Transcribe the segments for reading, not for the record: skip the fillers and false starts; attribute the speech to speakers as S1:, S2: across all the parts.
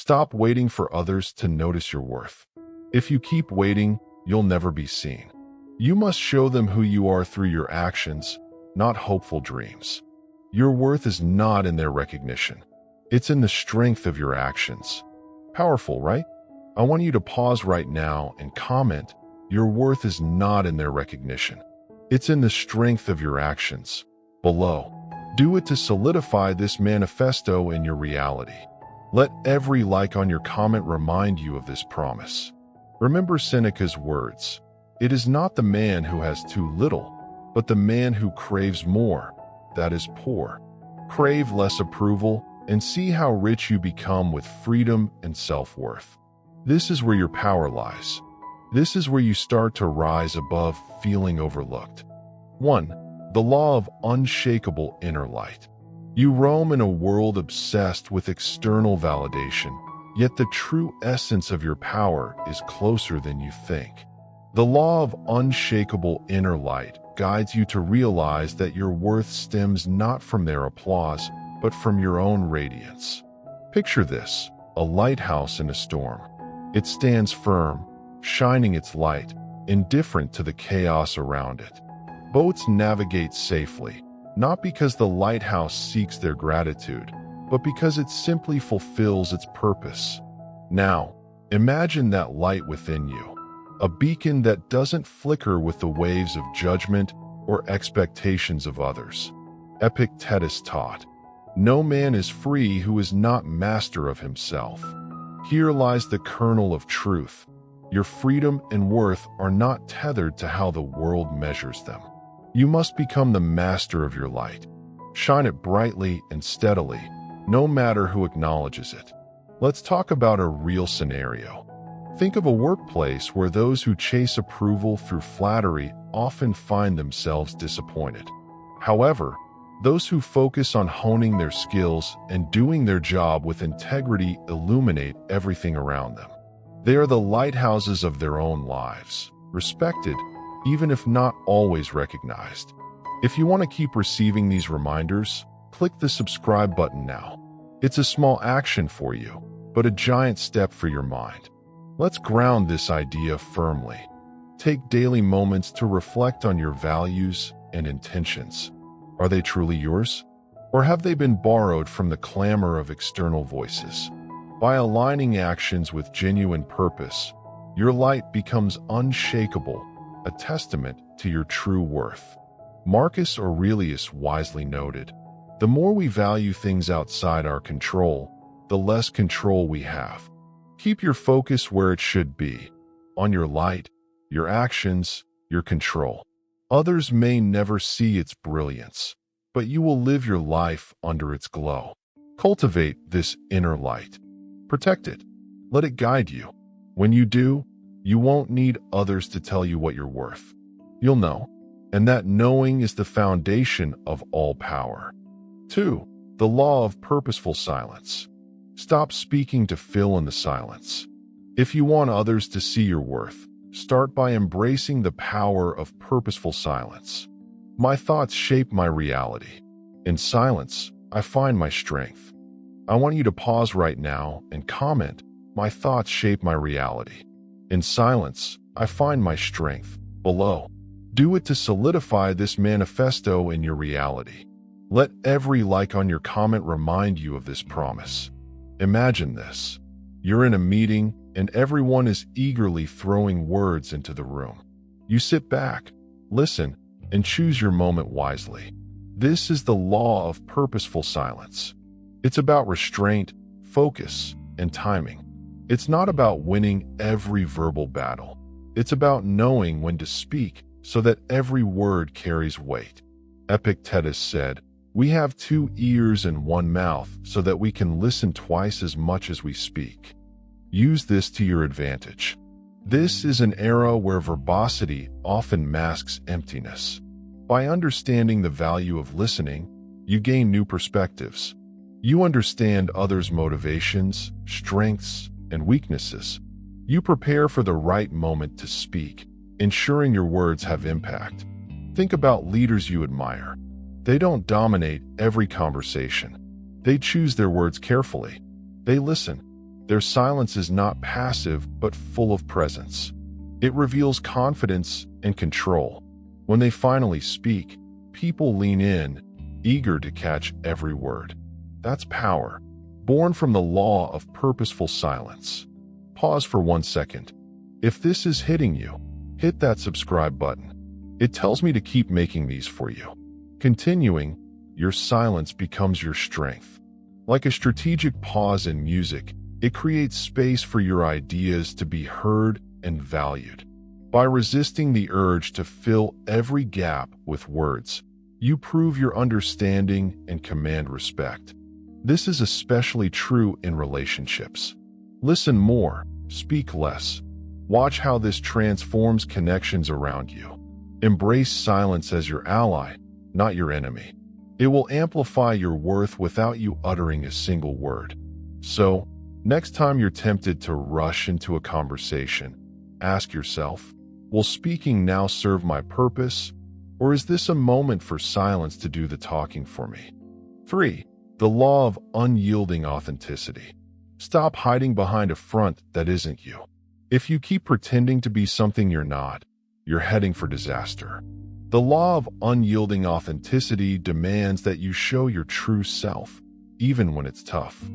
S1: Stop waiting for others to notice your worth. If you keep waiting, you'll never be seen. You must show them who you are through your actions, not hopeful dreams. Your worth is not in their recognition. It's in the strength of your actions. Powerful, right? I want you to pause right now and comment, your worth is not in their recognition. It's in the strength of your actions. Below. Do it to solidify this manifesto in your reality. Let every like on your comment remind you of this promise. Remember Seneca's words. It is not the man who has too little, but the man who craves more, that is poor. Crave less approval and see how rich you become with freedom and self-worth. This is where your power lies. This is where you start to rise above feeling overlooked. 1. The law of unshakable inner light. You roam in a world obsessed with external validation, yet the true essence of your power is closer than you think. The law of unshakable inner light guides you to realize that your worth stems not from their applause, but from your own radiance. Picture this, a lighthouse in a storm. It stands firm, shining its light, indifferent to the chaos around it. Boats navigate safely, not because the lighthouse seeks their gratitude, but because it simply fulfills its purpose. Now, imagine that light within you, a beacon that doesn't flicker with the waves of judgment or expectations of others. Epictetus taught, "No man is free who is not master of himself." Here lies the kernel of truth. Your freedom and worth are not tethered to how the world measures them. You must become the master of your light. Shine it brightly and steadily, no matter who acknowledges it. Let's talk about a real scenario. Think of a workplace where those who chase approval through flattery often find themselves disappointed. However, those who focus on honing their skills and doing their job with integrity illuminate everything around them. They are the lighthouses of their own lives, respected, even if not always recognized. If you want to keep receiving these reminders, click the subscribe button now. It's a small action for you, but a giant step for your mind. Let's ground this idea firmly. Take daily moments to reflect on your values and intentions. Are they truly yours? Or have they been borrowed from the clamor of external voices? By aligning actions with genuine purpose, your light becomes unshakable, a testament to your true worth. Marcus Aurelius wisely noted, "The more we value things outside our control, the less control we have." Keep your focus where it should be, on your light, your actions, your control. Others may never see its brilliance, but you will live your life under its glow. Cultivate this inner light. Protect it. Let it guide you. When you do, you won't need others to tell you what you're worth. You'll know, and that knowing is the foundation of all power. 2. The law of purposeful silence. Stop speaking to fill in the silence. If you want others to see your worth, start by embracing the power of purposeful silence. My thoughts shape my reality. In silence, I find my strength. I want you to pause right now and comment, "My thoughts shape my reality." In silence, I find my strength. Below. Do it to solidify this manifesto in your reality. Let every like on your comment remind you of this promise. Imagine this. You're in a meeting and everyone is eagerly throwing words into the room. You sit back, listen, and choose your moment wisely. This is the law of purposeful silence. It's about restraint, focus, and timing. It's not about winning every verbal battle. It's about knowing when to speak so that every word carries weight. Epictetus said, "We have 2 ears and 1 mouth so that we can listen twice as much as we speak." Use this to your advantage. This is an era where verbosity often masks emptiness. By understanding the value of listening, you gain new perspectives. You understand others' motivations, strengths, and weaknesses. You prepare for the right moment to speak, ensuring your words have impact. Think about leaders you admire. They don't dominate every conversation. They choose their words carefully. They listen. Their silence is not passive, but full of presence. It reveals confidence and control. When they finally speak, people lean in, eager to catch every word. That's power, born from the law of purposeful silence. Pause for 1 second. If this is hitting you, hit that subscribe button. It tells me to keep making these for you. Continuing, your silence becomes your strength. Like a strategic pause in music, it creates space for your ideas to be heard and valued. By resisting the urge to fill every gap with words, you prove your understanding and command respect. This is especially true in relationships. Listen more, speak less. Watch how this transforms connections around you. Embrace silence as your ally, not your enemy. It will amplify your worth without you uttering a single word. So, next time you're tempted to rush into a conversation, ask yourself, will speaking now serve my purpose, or is this a moment for silence to do the talking for me? 3. The law of unyielding authenticity. Stop hiding behind a front that isn't you. If you keep pretending to be something you're not, you're heading for disaster. The law of unyielding authenticity demands that you show your true self, even when it's tough.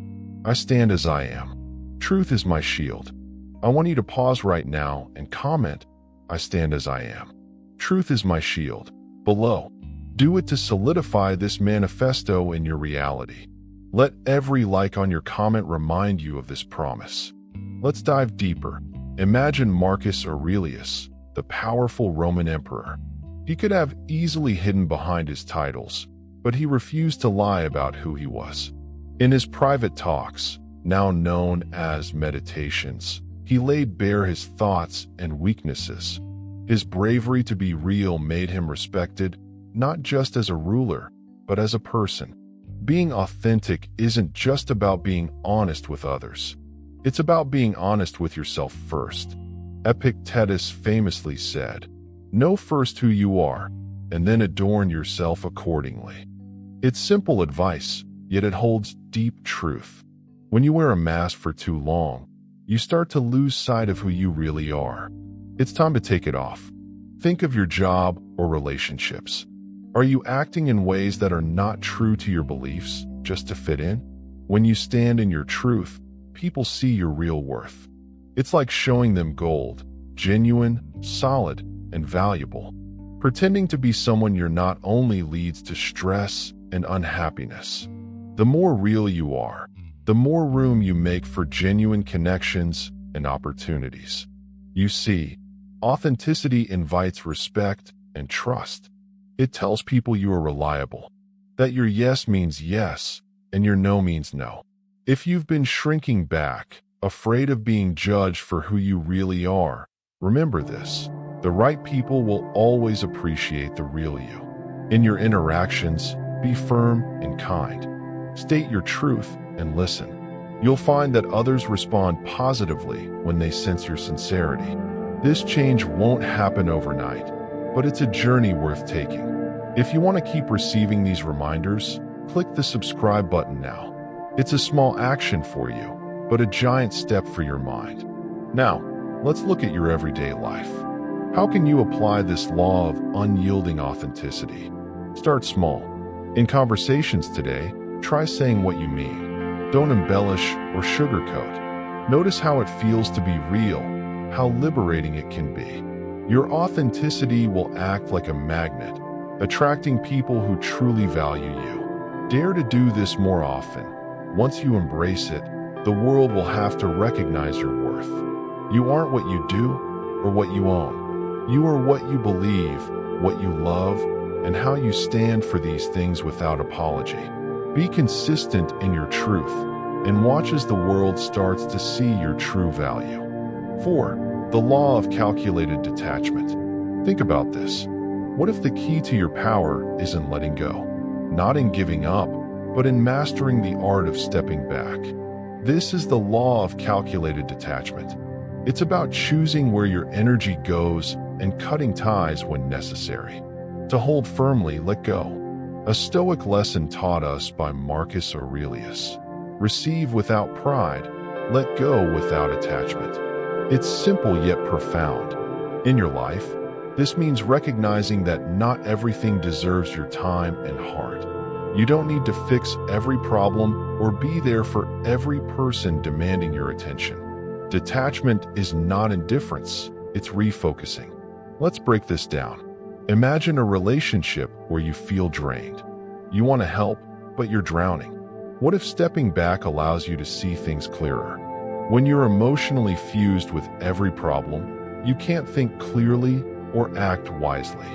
S1: I stand as I am. Truth is my shield. I want you to pause right now and comment, I stand as I am. Truth is my shield. Below. Do it to solidify this manifesto in your reality. Let every like on your comment remind you of this promise. Let's dive deeper. Imagine Marcus Aurelius, the powerful Roman emperor. He could have easily hidden behind his titles, but he refused to lie about who he was. In his private talks, now known as meditations, he laid bare his thoughts and weaknesses. His bravery to be real made him respected, not just as a ruler, but as a person. Being authentic isn't just about being honest with others. It's about being honest with yourself first. Epictetus famously said, "Know first who you are, and then adorn yourself accordingly." It's simple advice, yet it holds deep truth. When you wear a mask for too long, you start to lose sight of who you really are. It's time to take it off. Think of your job or relationships. Are you acting in ways that are not true to your beliefs, just to fit in? When you stand in your truth, people see your real worth. It's like showing them gold, genuine, solid, and valuable. Pretending to be someone you're not only leads to stress and unhappiness. The more real you are, the more room you make for genuine connections and opportunities. You see, authenticity invites respect and trust. It tells people you are reliable, that your yes means yes and your no means no. If you've been shrinking back, afraid of being judged for who you really are, remember this. The right people will always appreciate the real you. In your interactions, be firm and kind. State your truth and listen. You'll find that others respond positively when they sense your sincerity. This change won't happen overnight, but it's a journey worth taking. If you want to keep receiving these reminders, click the subscribe button now. It's a small action for you, but a giant step for your mind. Now, let's look at your everyday life. How can you apply this law of unyielding authenticity? Start small. In conversations today, try saying what you mean. Don't embellish or sugarcoat. Notice how it feels to be real, how liberating it can be. Your authenticity will act like a magnet, attracting people who truly value you. Dare to do this more often. Once you embrace it, the world will have to recognize your worth. You aren't what you do or what you own. You are what you believe, what you love, and how you stand for these things without apology. Be consistent in your truth, and watch as the world starts to see your true value. 4. The law of calculated detachment. Think about this. What if the key to your power is in letting go? Not in giving up, but in mastering the art of stepping back. This is the law of calculated detachment. It's about choosing where your energy goes and cutting ties when necessary. To hold firmly, let go. A Stoic lesson taught us by Marcus Aurelius. Receive without pride, let go without attachment. It's simple yet profound. In your life, this means recognizing that not everything deserves your time and heart. You don't need to fix every problem or be there for every person demanding your attention. Detachment is not indifference, it's refocusing. Let's break this down. Imagine a relationship where you feel drained. You want to help, but you're drowning. What if stepping back allows you to see things clearer? When you're emotionally fused with every problem, you can't think clearly or act wisely.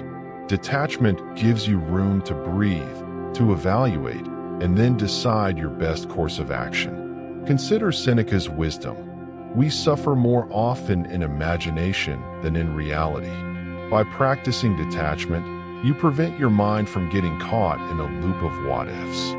S1: Detachment gives you room to breathe, to evaluate, and then decide your best course of action. Consider Seneca's wisdom. We suffer more often in imagination than in reality. By practicing detachment, you prevent your mind from getting caught in a loop of what-ifs.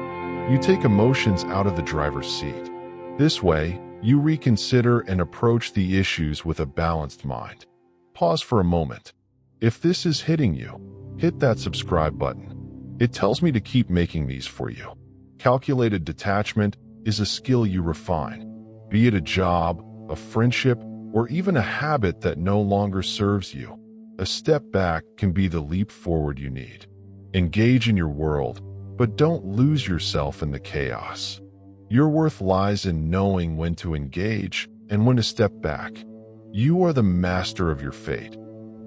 S1: You take emotions out of the driver's seat. This way, you reconsider and approach the issues with a balanced mind. Pause for a moment. If this is hitting you, hit that subscribe button. It tells me to keep making these for you. Calculated detachment is a skill you refine, be it a job, a friendship, or even a habit that no longer serves you. A step back can be the leap forward you need. Engage in your world, but don't lose yourself in the chaos. Your worth lies in knowing when to engage and when to step back. You are the master of your fate.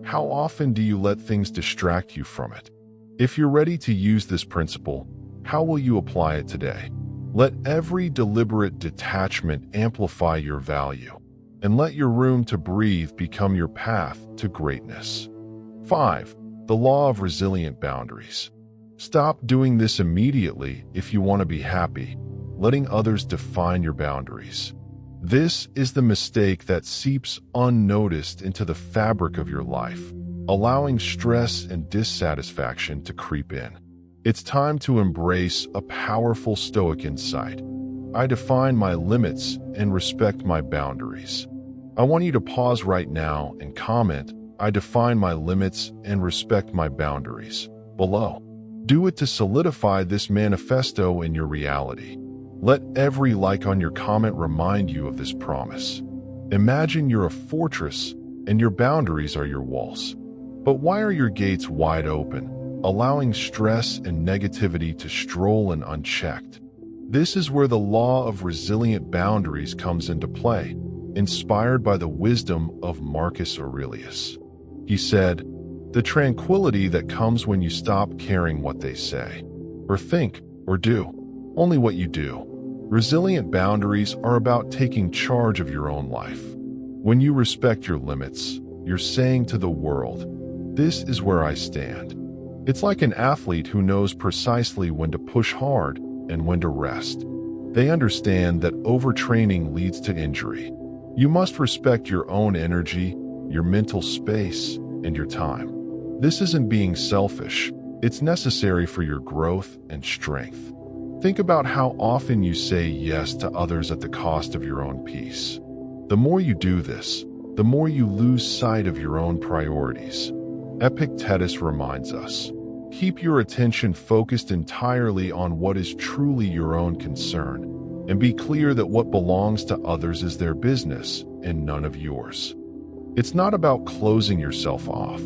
S1: How often do you let things distract you from it? If you're ready to use this principle, how will you apply it today? Let every deliberate detachment amplify your value, and let your room to breathe become your path to greatness. 5. The law of resilient boundaries. Stop doing this immediately if you want to be happy, letting others define your boundaries. This is the mistake that seeps unnoticed into the fabric of your life, allowing stress and dissatisfaction to creep in. It's time to embrace a powerful Stoic insight. I define my limits and respect my boundaries. I want you to pause right now and comment, I define my limits and respect my boundaries, below. Do it to solidify this manifesto in your reality. Let every like on your comment remind you of this promise. Imagine you're a fortress and your boundaries are your walls. But why are your gates wide open, allowing stress and negativity to stroll in unchecked? This is where the law of resilient boundaries comes into play, inspired by the wisdom of Marcus Aurelius. He said, "The tranquility that comes when you stop caring what they say, or think, or do, only what you do." Resilient boundaries are about taking charge of your own life. When you respect your limits, you're saying to the world, "This is where I stand." It's like an athlete who knows precisely when to push hard and when to rest. They understand that overtraining leads to injury. You must respect your own energy, your mental space, and your time. This isn't being selfish. It's necessary for your growth and strength. Think about how often you say yes to others at the cost of your own peace. The more you do this, the more you lose sight of your own priorities. Epictetus reminds us, keep your attention focused entirely on what is truly your own concern, and be clear that what belongs to others is their business and none of yours. It's not about closing yourself off.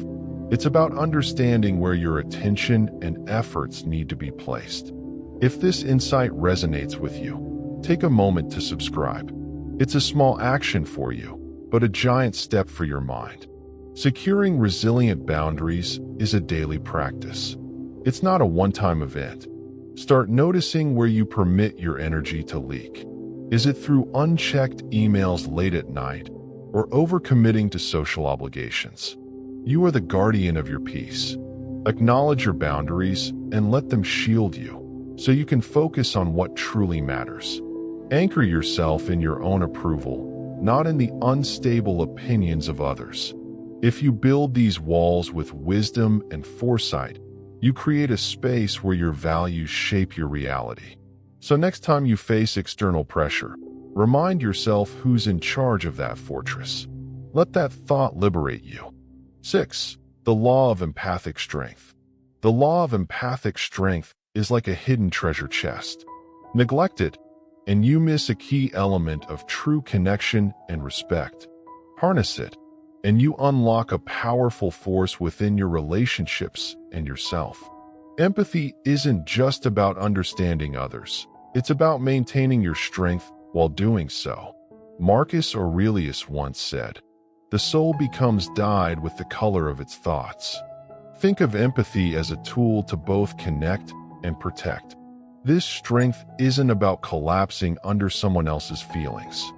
S1: It's about understanding where your attention and efforts need to be placed. If this insight resonates with you, take a moment to subscribe. It's a small action for you, but a giant step for your mind. Securing resilient boundaries is a daily practice. It's not a one-time event. Start noticing where you permit your energy to leak. Is it through unchecked emails late at night, or overcommitting to social obligations? You are the guardian of your peace. Acknowledge your boundaries and let them shield you, so you can focus on what truly matters. Anchor yourself in your own approval, not in the unstable opinions of others. If you build these walls with wisdom and foresight, you create a space where your values shape your reality. So next time you face external pressure, remind yourself who's in charge of that fortress. Let that thought liberate you. 6. The law of empathic strength. The law of empathic strength is like a hidden treasure chest. Neglect it, and you miss a key element of true connection and respect. Harness it, and you unlock a powerful force within your relationships and yourself. Empathy isn't just about understanding others. It's about maintaining your strength while doing so. Marcus Aurelius once said, "The soul becomes dyed with the color of its thoughts." Think of empathy as a tool to both connect and protect. This strength isn't about collapsing under someone else's feelings.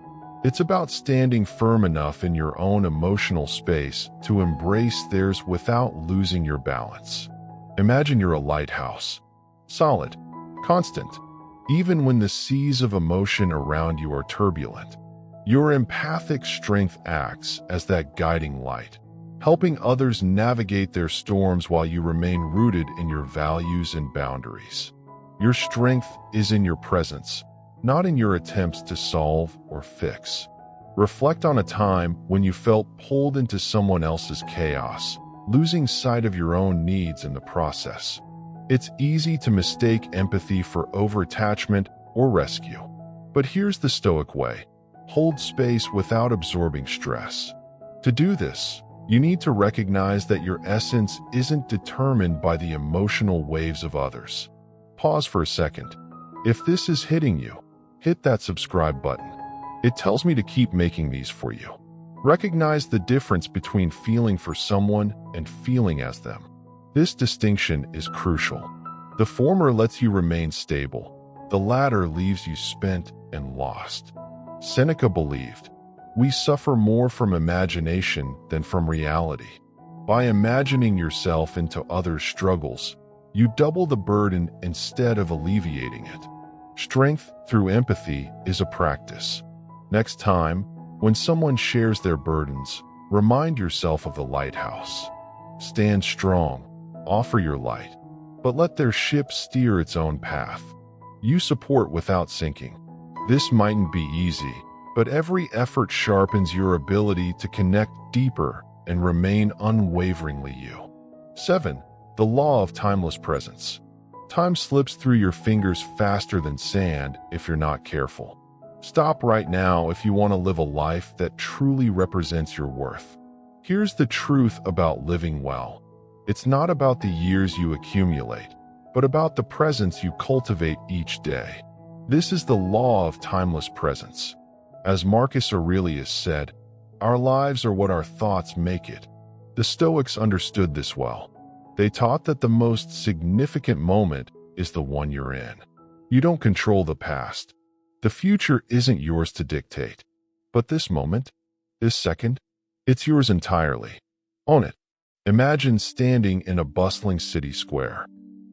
S1: It's about standing firm enough in your own emotional space to embrace theirs without losing your balance. Imagine you're a lighthouse, solid, constant, even when the seas of emotion around you are turbulent. Your empathic strength acts as that guiding light, helping others navigate their storms while you remain rooted in your values and boundaries. Your strength is in your presence, not in your attempts to solve or fix. Reflect on a time when you felt pulled into someone else's chaos, losing sight of your own needs in the process. It's easy to mistake empathy for overattachment or rescue. But here's the Stoic way: hold space without absorbing stress. To do this, you need to recognize that your essence isn't determined by the emotional waves of others. Pause for a second. If this is hitting you, hit that subscribe button. It tells me to keep making these for you. Recognize the difference between feeling for someone and feeling as them. This distinction is crucial. The former lets you remain stable. The latter leaves you spent and lost. Seneca believed, "We suffer more from imagination than from reality." By imagining yourself into others' struggles, you double the burden instead of alleviating it. Strength through empathy is a practice. Next time, when someone shares their burdens, remind yourself of the lighthouse. Stand strong, offer your light, but let their ship steer its own path. You support without sinking. This mightn't be easy, but every effort sharpens your ability to connect deeper and remain unwaveringly you. 7. The law of timeless presence. Time slips through your fingers faster than sand if you're not careful. Stop right now if you want to live a life that truly represents your worth. Here's the truth about living well. It's not about the years you accumulate, but about the presence you cultivate each day. This is the law of timeless presence. As Marcus Aurelius said, "Our lives are what our thoughts make it." The Stoics understood this well. They taught that the most significant moment is the one you're in. You don't control the past. The future isn't yours to dictate. But this moment, this second, it's yours entirely. Own it. Imagine standing in a bustling city square.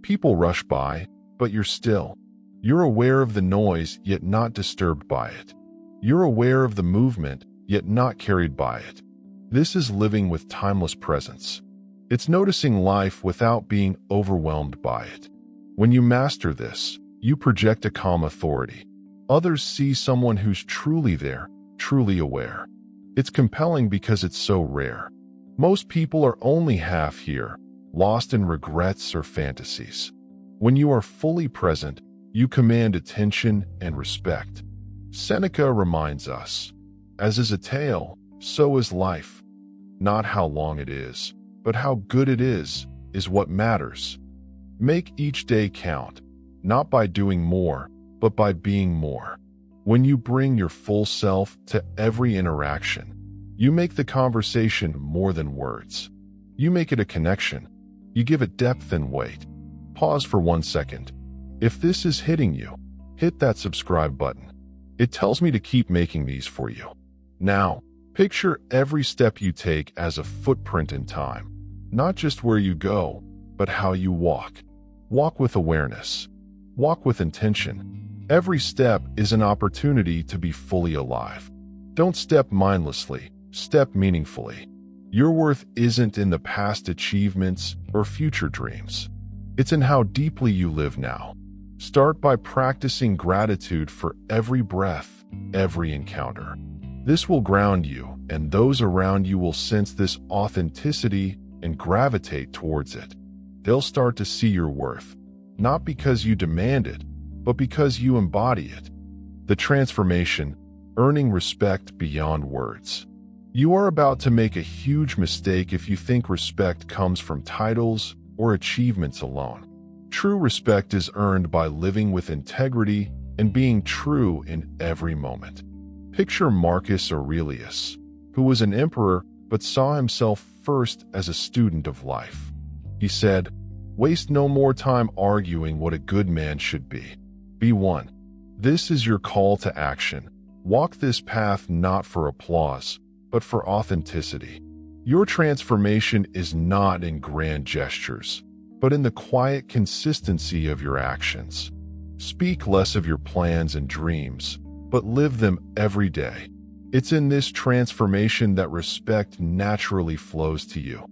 S1: People rush by, but you're still. You're aware of the noise, yet not disturbed by it. You're aware of the movement, yet not carried by it. This is living with timeless presence. It's noticing life without being overwhelmed by it. When you master this, you project a calm authority. Others see someone who's truly there, truly aware. It's compelling because it's so rare. Most people are only half here, lost in regrets or fantasies. When you are fully present, you command attention and respect. Seneca reminds us, "As is a tale, so is life. Not how long it is, but how good it is what matters." Make each day count, not by doing more, but by being more. When you bring your full self to every interaction, you make the conversation more than words. You make it a connection. You give it depth and weight. Pause for 1 second. If this is hitting you, hit that subscribe button. It tells me to keep making these for you. Now, picture every step you take as a footprint in time. Not just where you go, but how you walk. Walk with awareness. Walk with intention. Every step is an opportunity to be fully alive. Don't step mindlessly, step meaningfully. Your worth isn't in the past achievements or future dreams. It's in how deeply you live now. Start by practicing gratitude for every breath, every encounter. This will ground you, and those around you will sense this authenticity and gravitate towards it. They'll start to see your worth, not because you demand it, but because you embody it. The transformation, earning respect beyond words. You are about to make a huge mistake if you think respect comes from titles or achievements alone. True respect is earned by living with integrity and being true in every moment. Picture Marcus Aurelius, who was an emperor but saw himself first as a student of life. He said, "Waste no more time arguing what a good man should be. Be one." This is your call to action. Walk this path not for applause, but for authenticity. Your transformation is not in grand gestures, but in the quiet consistency of your actions. Speak less of your plans and dreams, but live them every day. It's in this transformation that respect naturally flows to you,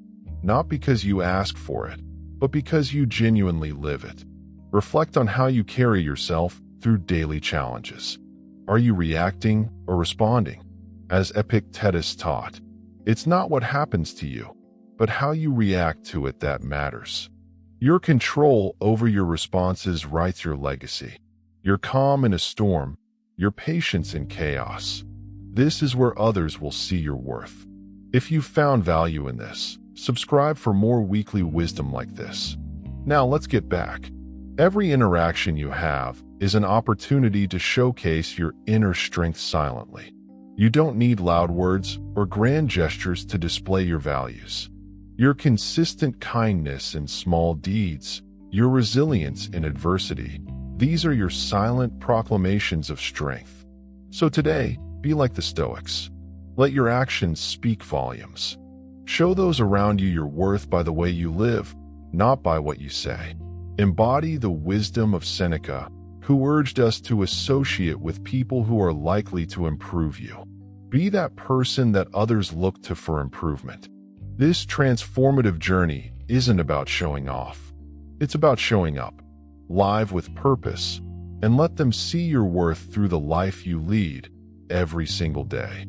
S1: not because you ask for it, but because you genuinely live it. Reflect on how you carry yourself through daily challenges. Are you reacting or responding? As Epictetus taught, it's not what happens to you, but how you react to it that matters. Your control over your responses writes your legacy. Your calm in a storm, your patience in chaos. This is where others will see your worth. If you found value in this, subscribe for more weekly wisdom like this. Now let's get back. Every interaction you have is an opportunity to showcase your inner strength silently. You don't need loud words or grand gestures to display your values. Your consistent kindness in small deeds, your resilience in adversity, these are your silent proclamations of strength. So today, be like the Stoics. Let your actions speak volumes. Show those around you your worth by the way you live, not by what you say. Embody the wisdom of Seneca, who urged us to associate with people who are likely to improve you. Be that person that others look to for improvement. This transformative journey isn't about showing off. It's about showing up, live with purpose, and let them see your worth through the life you lead every single day.